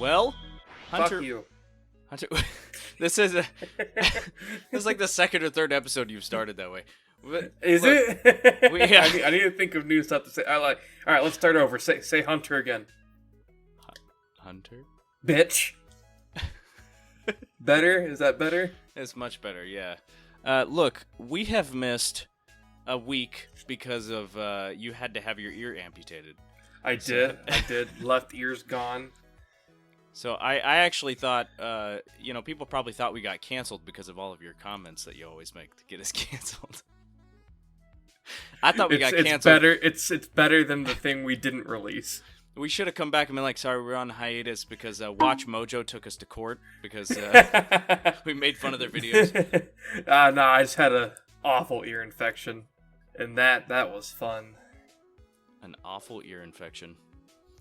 Well, Hunter. Fuck you. Hunter, this is like the second or third episode you've started that way. But, Is look, it? I need to think of new stuff to say. All right, let's start over. Say Hunter again. Hunter? Bitch. Better? Is that better? It's much better, yeah. Look, we have missed a week because of you had to have your ear amputated. I did. Left ear's gone. So I actually thought, people probably thought we got canceled because of all of your comments that you always make to get us canceled. I thought we got canceled. It's better than the thing we didn't release. We should have come back and been like, sorry, we're on hiatus because Watch Mojo took us to court because we made fun of their videos. No, I just had an awful ear infection, and that was fun. An awful ear infection.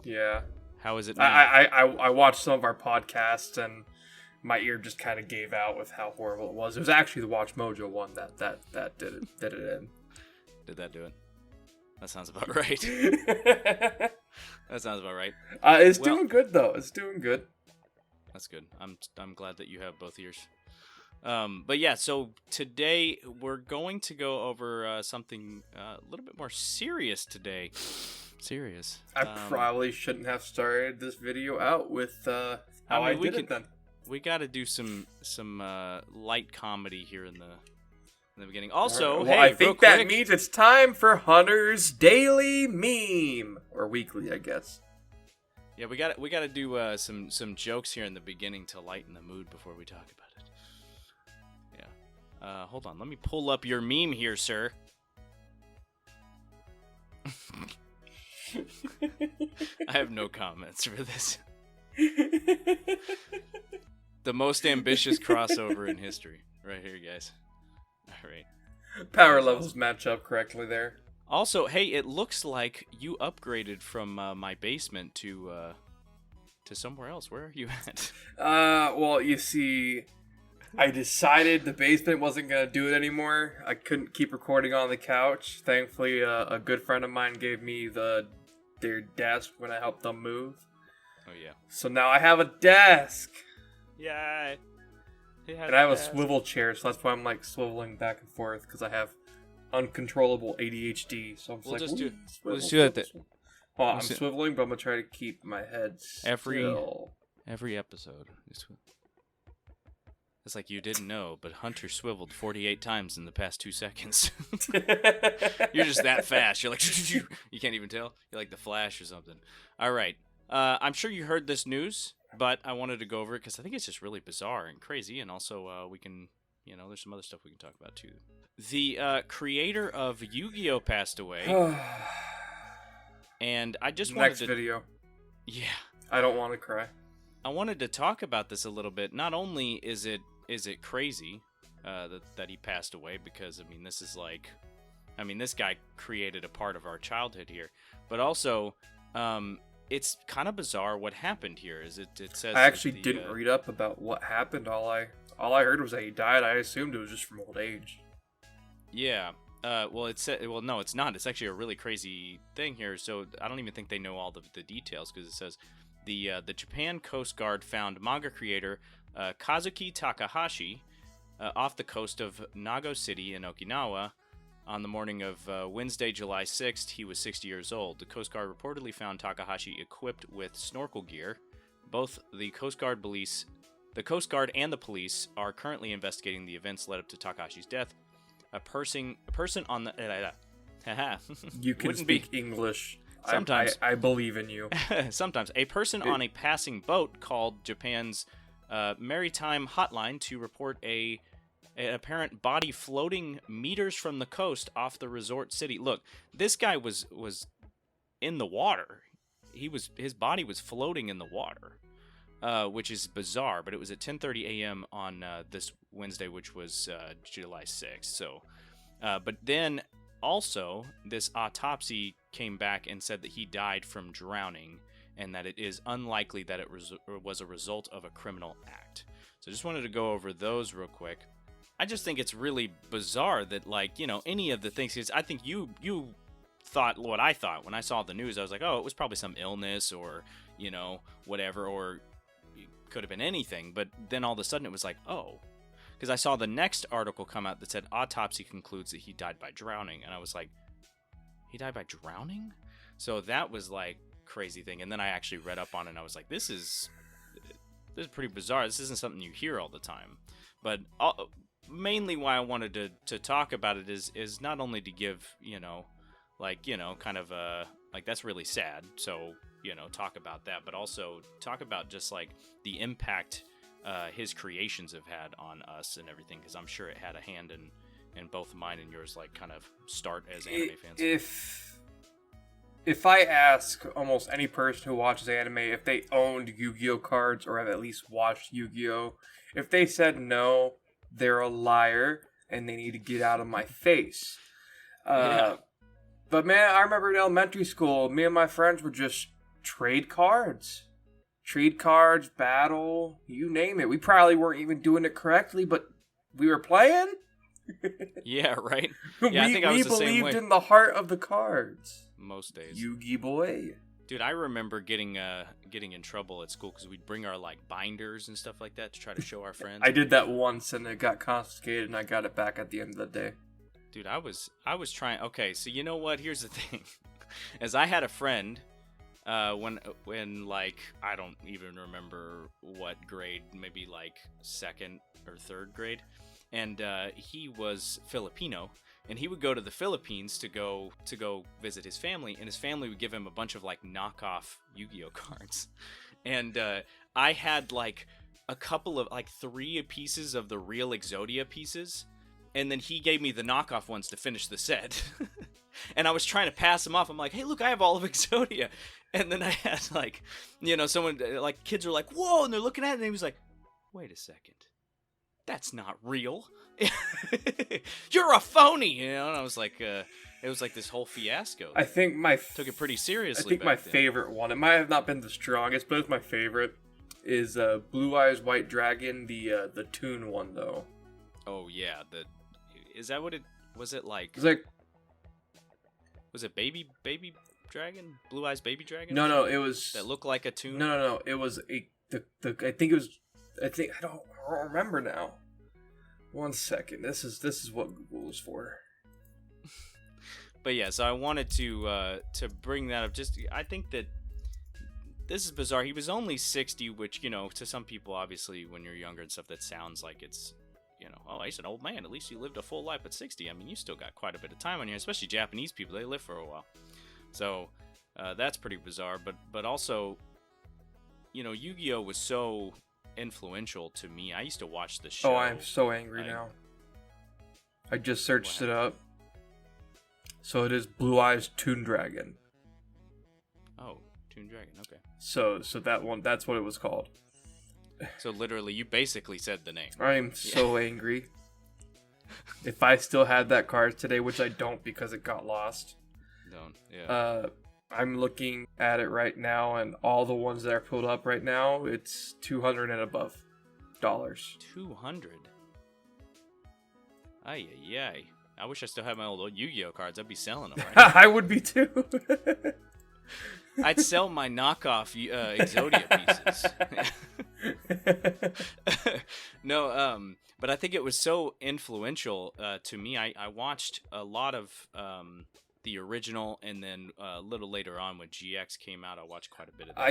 Yeah. How is it now? I watched some of our podcasts, and my ear just kind of gave out with how horrible it was. It was actually the Watch Mojo one that did it in. Did that do it? That sounds about right. That sounds about right. It's doing good though. It's doing good. That's good. I'm glad that you have both ears. But yeah, so today we're going to go over something a little bit more serious today. Serious. I probably shouldn't have started this video out with how I did it then. We got to do some light comedy here in the beginning. Also, well, hey, I think that means it's time for Hunter's daily meme, or weekly, I guess. Yeah, we got to do some jokes here in the beginning to lighten the mood before we talk about it. Yeah. Hold on, let me pull up your meme here, sir. I have no comments for this. The most ambitious crossover in history, right here, guys. All right. Power levels match up correctly there. Also, hey, it looks like you upgraded from my basement to somewhere else. Where are you at? Well, you see, I decided the basement wasn't gonna do it anymore. I couldn't keep recording on the couch. Thankfully, a good friend of mine gave me their desk when I helped them move. Oh yeah. So now I have a desk. Yeah. And I have a swivel chair, so that's why I'm like swiveling back and forth, because I have uncontrollable ADHD. So I'm just we'll just do that. Well, I'm swiveling, but I'm gonna try to keep my head still. Every episode. It's like you didn't know, but Hunter swiveled 48 times in the past 2 seconds. You're just that fast. You're like, you can't even tell. You're like the Flash or something. All right. I'm sure you heard this news, but I wanted to go over it because I think it's just really bizarre and crazy, and also we can, there's some other stuff we can talk about too. The creator of Yu-Gi-Oh! Passed away, and I just wanted to... Next video. Yeah. I don't want to cry. I wanted to talk about this a little bit. Not only is it crazy that he passed away, because, this guy created a part of our childhood here, but also... it's kind of bizarre what happened here. It says I actually didn't read up about what happened. All I heard was that he died. I assumed it was just from old age. Yeah. No, it's not. It's actually a really crazy thing here. So I don't even think they know all the details, because it says the Japan Coast Guard found manga creator Kazuki Takahashi off the coast of Nago City in Okinawa. On the morning of Wednesday, July 6th, he was 60 years old. The Coast Guard reportedly found Takahashi equipped with snorkel gear. Both the Coast Guard and the police are currently investigating the events led up to Takahashi's death. A person on the... You can speak English. Sometimes. I believe in you. Sometimes. A person on a passing boat called Japan's maritime hotline to report an apparent body floating meters from the coast off the resort city. Look, this guy was in the water. His body was floating in the water, which is bizarre. But it was at 10:30 a.m. on this Wednesday, which was July 6th. So, but then also this autopsy came back and said that he died from drowning, and that it is unlikely that it was a result of a criminal act. So, I just wanted to go over those real quick. I just think it's really bizarre that, any of the things, because I think you thought what I thought when I saw the news. I was like, oh, it was probably some illness or, whatever, or could have been anything. But then all of a sudden it was like, oh, because I saw the next article come out that said autopsy concludes that he died by drowning, and I was like, he died by drowning? So that was like crazy thing. And then I actually read up on it, and I was like, this is pretty bizarre. This isn't something you hear all the time. But mainly why I wanted to talk about it is not only to give, kind of like that's really sad. So, talk about that, but also talk about just like the impact his creations have had on us and everything, because I'm sure it had a hand in both mine and yours, like kind of start as anime fans. If I ask almost any person who watches anime if they owned Yu-Gi-Oh cards or have at least watched Yu-Gi-Oh, if they said no, they're a liar and they need to get out of my face. Yeah. But man, I remember in elementary school, me and my friends would just trade cards. Trade cards, battle, you name it. We probably weren't even doing it correctly, but we were playing. Yeah, right? Yeah, I think I was the same way. We believed in the heart of the cards. Most days. Yu-Gi boy. Dude, I remember getting in trouble at school because we'd bring our like binders and stuff like that to try to show our friends. I did that once and it got confiscated and I got it back at the end of the day. Dude, I was trying. Okay, so you know what? Here's the thing. As I had a friend, when like I don't even remember what grade, maybe like second or third grade, and he was Filipino. And he would go to the Philippines to go visit his family, and his family would give him a bunch of like knockoff Yu-Gi-Oh cards. And I had like a couple of like 3 pieces of the real Exodia pieces, and then he gave me the knockoff ones to finish the set. And I was trying to pass them off. I'm like, hey, look, I have all of Exodia. And then I had like, someone like kids were like, whoa, and they're looking at it, and he was like, wait a second. That's not real. You're a phony, And I was like, it was like this whole fiasco. I think took it pretty seriously. I think my favorite one, it might have not been the strongest, but it's my favorite, is Blue Eyes White Dragon, the Toon one though. Oh yeah, is that what it was? It like it's like, was it baby dragon, Blue Eyes Baby Dragon? No, it was that looked like a Toon. No, it was I don't remember now. 1 second. This is what Google is for. But yeah, so I wanted to bring that up. Just I think that this is bizarre. He was only 60, which to some people, obviously, when you're younger and stuff, that sounds like it's oh, he's an old man. At least he lived a full life at 60. I mean, you still got quite a bit of time on you, especially Japanese people. They live for a while, so that's pretty bizarre. But also, Yu-Gi-Oh was so influential to me. I used to watch the show. Oh, I'm so angry now. I just searched it up. So it is Blue Eyes Toon Dragon. Oh, Toon Dragon, okay. So that one, that's what it was called. So literally, you basically said the name. I'm so angry. If I still had that card today, which I don't because it got lost. Don't, yeah. I'm looking at it right now, and all the ones that are pulled up right now, it's $200 and above. $200? Ay. I wish I still had my old Yu-Gi-Oh cards. I'd be selling them right now. I would be too. I'd sell my knockoff Exodia pieces. No, but I think it was so influential to me. I watched a lot of the original, and then a little later on when GX came out, I watched quite a bit of that.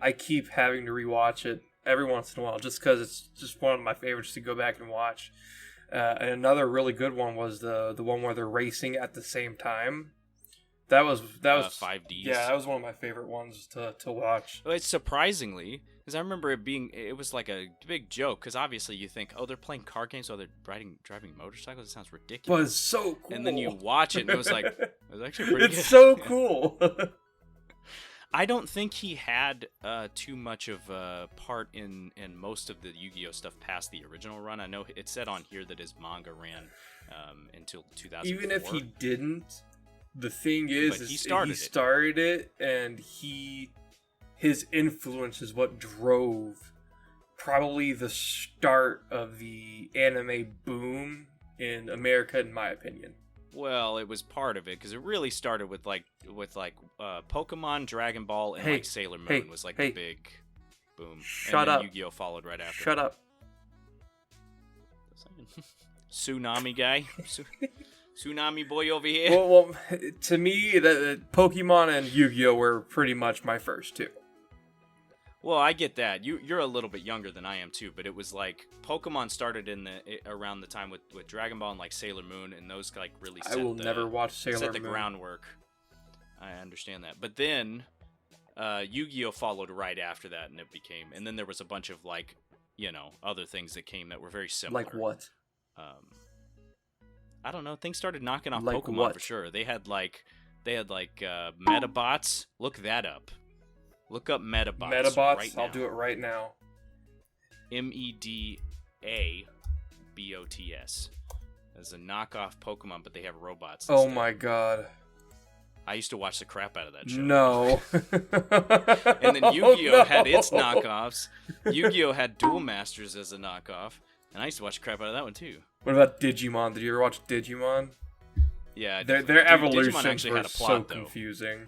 I keep having to rewatch it every once in a while, just because it's just one of my favorites to go back and watch. And another really good one was the one where they're racing at the same time. That was 5Ds. Yeah, that was one of my favorite ones to watch. Well, it's surprisingly, because I remember it was like a big joke, because obviously you think, oh, they're playing card games while they're driving motorcycles. It sounds ridiculous. But it's so cool. And then you watch it, and it was like, it was actually pretty good. It's so cool. I don't think he had too much of a part in most of the Yu-Gi-Oh stuff past the original run. I know it said on here that his manga ran until 2004. Even if he didn't, the thing is he started it, and his influence is what drove probably the start of the anime boom in America, in my opinion. Well, it was part of it, because it really started with Pokemon, Dragon Ball, and Sailor Moon was like the big. Boom. Shut and then up. Yu-Gi-Oh followed right after. Shut up. Tsunami guy. Tsunami boy over here. Well, to me, the Pokemon and Yu-Gi-Oh were pretty much my first two. Well, I get that. You're a little bit younger than I am too, but it was like Pokemon started around the time with Dragon Ball and like Sailor Moon, and those like really never watch Sailor set the Moon. groundwork. I understand that, but then Yu-Gi-Oh followed right after that, and then there was a bunch of like other things that came that were very similar. Like what? I don't know. Things started knocking off Like Pokemon what? for sure. They had Metabots. Look that up. Look up Metabots. Metabots? Right now. I'll do it right now. Medabots. As a knockoff Pokemon, but they have robots. Oh instead. my god. I used to watch the crap out of that show. No. And then Yu-Gi-Oh had its No. knockoffs. Yu-Gi-Oh had Duel Masters as a knockoff, and I used to watch the crap out of that one too. What about Digimon? Did you ever watch Digimon? Yeah, Their Digimon evolutions actually were had a plot, so though. confusing.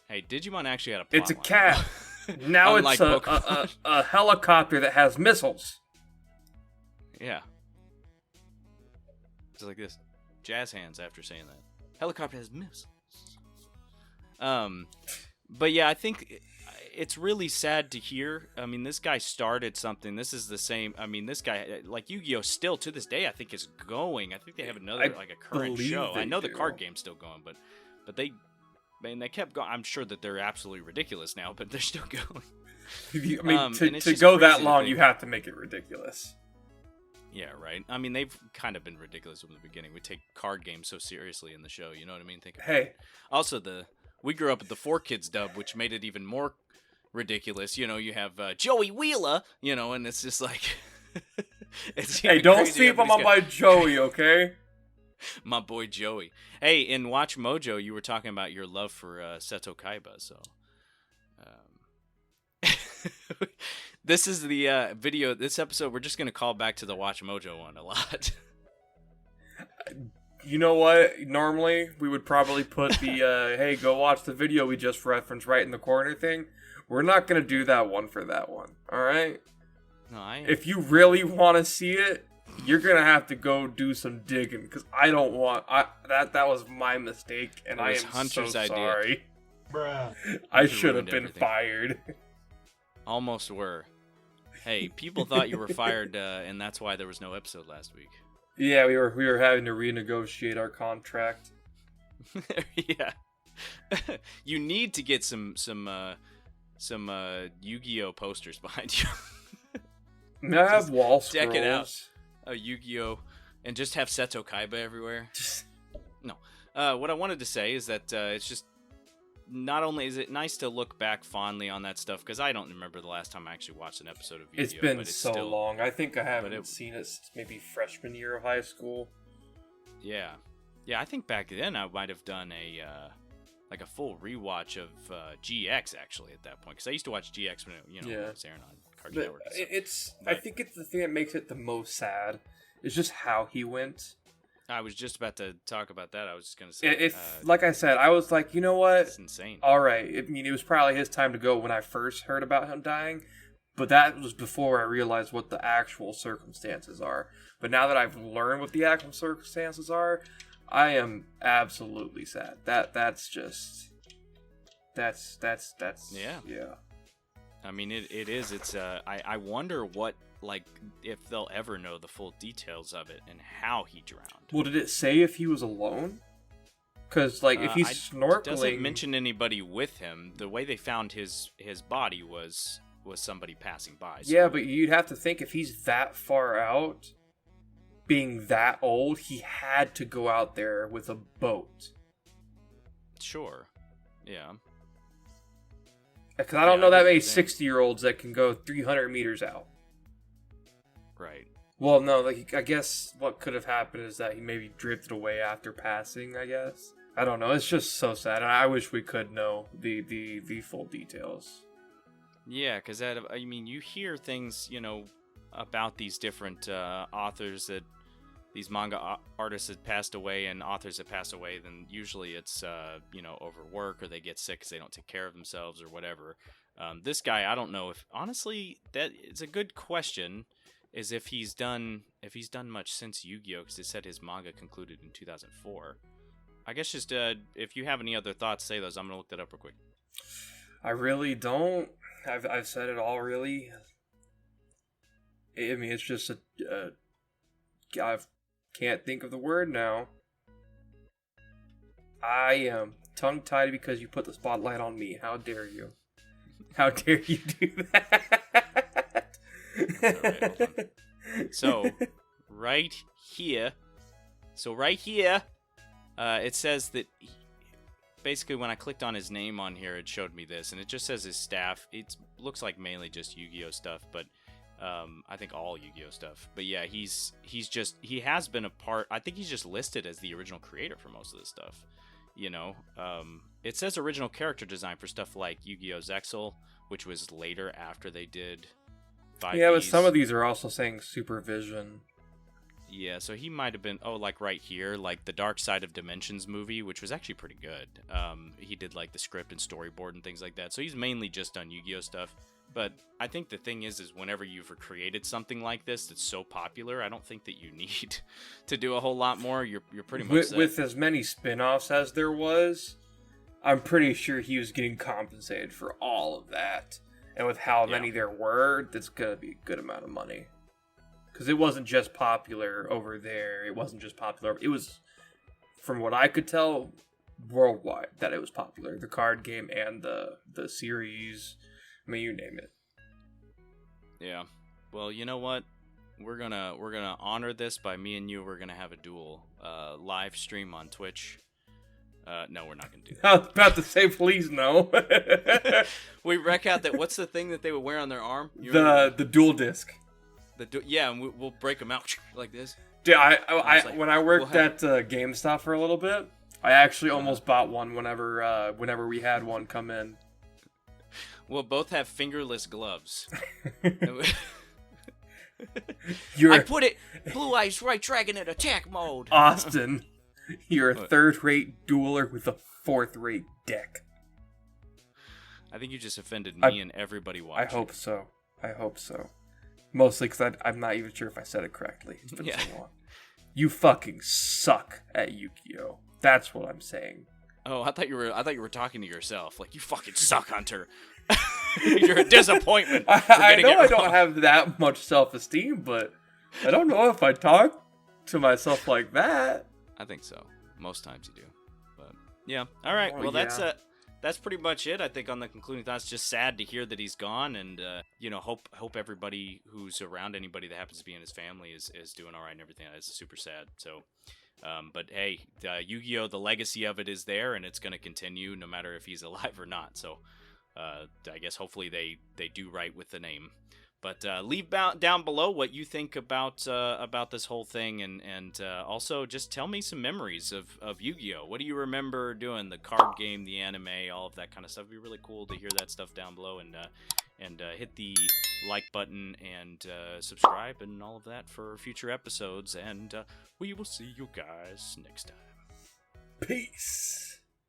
Hey, Digimon actually had a plot. It's a line, cat. though. Now it's Unlike a Pokemon. helicopter that has missiles. Yeah. Just like this. Jazz hands after saying that. Helicopter has missiles. But yeah, I think it's really sad to hear. I mean, this guy started something. This is the same. I mean, this guy, like Yu-Gi-Oh, still to this day, I think is going. I think they have another like a current believe show. I they know the do. card game's still going, but they kept going. I'm sure that they're absolutely ridiculous now, but they're still going. I mean, and it's to just go crazy that to long, think. you have to make it ridiculous. Yeah, right. I mean, they've kind of been ridiculous from the beginning. We take card games so seriously in the show. You know what I mean? Think about Hey, it. Also, we grew up with the 4Kids dub, which made it even more ridiculous. You know, you have Joey Wheeler, and it's just like... it's hey, even don't crazy. sleep on Everybody's my boy Joey, okay? my boy Joey. Hey, in Watch Mojo, you were talking about your love for Seto Kaiba, so... This is the video. This episode, we're just going to call back to the Watch Mojo one a lot. You know what? Normally, we would probably put the, hey, go watch the video we just referenced right in the corner thing. We're not going to do that one for that one, alright? No, If you really want to see it, you're going to have to go do some digging, because I don't want... That was my mistake, and I am Hunter's so idea. sorry. Bruh. I Hunter should have ruined been everything. fired. Almost were. Hey, people thought you were fired, and that's why there was no episode last week. Yeah, we were having to renegotiate our contract. Yeah. You need to get some Yu-Gi-Oh posters behind you. I have wall scrolls. deck it out. A Yu-Gi-Oh, and just have Seto Kaiba everywhere. No. What I wanted to say is that it's just not only is it nice to look back fondly on that stuff, because I don't remember the last time I actually watched an episode of Yu-Gi-Oh. It's been but it's so still, long. I think I haven't it- seen it since maybe freshman year of high school. Yeah. Yeah, I think back then I might have done a full rewatch of GX actually at that point, because I used to watch GX when it was airing on Cartoon But Network. and stuff. I think it's the thing that makes it the most sad. It's just how he went. I was just about to talk about that. I was just gonna say, Like I said, I was like, you know what? it's insane. All right. I mean, it was probably his time to go when I first heard about him dying, but that was before I realized what the actual circumstances are. But now that I've learned what the actual circumstances are, I am absolutely sad. That's Yeah. I mean, it is. It's. I wonder what, like, if they'll ever know the full details of it and how he drowned. Well, did it say if he was alone? Because, like, if he's It snorkeling... doesn't mention anybody with him. The way they found his body was somebody passing by. So. Yeah, but you'd have to think if he's that far out, being that old, he had to go out there with a boat. Sure. Yeah. Because I don't Yeah, know I that get what many you're saying. 60-year-olds that can go 300 meters out. Right. Well, no, like, I guess what could have happened is that he maybe drifted away after passing, I guess. I don't know. It's just so sad, and I wish we could know the full details. Yeah, because I mean, you hear things, about these different authors that these manga artists have passed away and authors have passed away, then usually it's overwork, or they get sick because they don't take care of themselves or whatever. This guy, I don't know if honestly that it's a good question. Is if he's done much since Yu-Gi-Oh, because it said his manga concluded in 2004. I guess just if you have any other thoughts, say those. I'm gonna look that up real quick. I really don't. I've said it all, really. I mean, it's just I can't think of the word now. I am tongue-tied because you put the spotlight on me. How dare you? How dare you do that? Alright, hold on. So, right here, it says that basically when I clicked on his name on here, it showed me this, and it just says his staff. It looks like mainly just Yu-Gi-Oh stuff, but I think all Yu-Gi-Oh stuff. But yeah, he has been a part. I think he's just listed as the original creator for most of this stuff. It says original character design for stuff like Yu-Gi-Oh! Zexal, which was later after they did 5Ds. Yeah, but some of these are also saying supervision. Yeah, so he might have been, like right here, like the Dark Side of Dimensions movie, which was actually pretty good. He did like the script and storyboard and things like that. So he's mainly just done Yu-Gi-Oh stuff. But I think the thing is whenever you've created something like this that's so popular, I don't think that you need to do a whole lot more. You're pretty much set. With as many spin-offs as there was, I'm pretty sure he was getting compensated for all of that. And with how many there were, that's going to be a good amount of money. Because it wasn't just popular over there. It wasn't just popular. It was, from what I could tell, worldwide that it was popular. The card game and the series. I mean, you name it. Yeah. Well, you know what? We're gonna honor this by me and you. We're gonna have a duel live stream on Twitch. No, we're not gonna do that. I was about to say, please no. We wreck out that. What's the thing that they would wear on their arm? The dual disc. And we'll break them out like this. Dude, when I worked at GameStop for a little bit, I actually almost bought one whenever we had one come in. We'll both have fingerless gloves. I put it Blue Eyes Right Dragon in attack mode. Austin, you're a third-rate dueler with a fourth-rate deck. I think you just offended me and everybody watching. I hope so. Mostly because I'm not even sure if I said it correctly. It's been so long. You fucking suck at Yu-Gi-Oh! That's what I'm saying. Oh, I thought you were talking to yourself. Like, you fucking suck, Hunter. You're a disappointment. I know I don't have that much self-esteem, but I don't know if I talk to myself like that. I think so. Most times you do. But yeah. All right. Well, that's pretty much it. I think on the concluding thoughts, just sad to hear that he's gone, and hope everybody who's around anybody that happens to be in his family is doing all right and everything. That's super sad. So. But hey, Yu-Gi-Oh! The legacy of it is there, and it's going to continue no matter if he's alive or not. So, I guess hopefully they do right with the name. But leave down below what you think about this whole thing, and also just tell me some memories of Yu-Gi-Oh! What do you remember doing? The card game, the anime, all of that kind of stuff. It'd be really cool to hear that stuff down below, and hit the like button and subscribe and all of that for future episodes. And we will see you guys next time. Peace.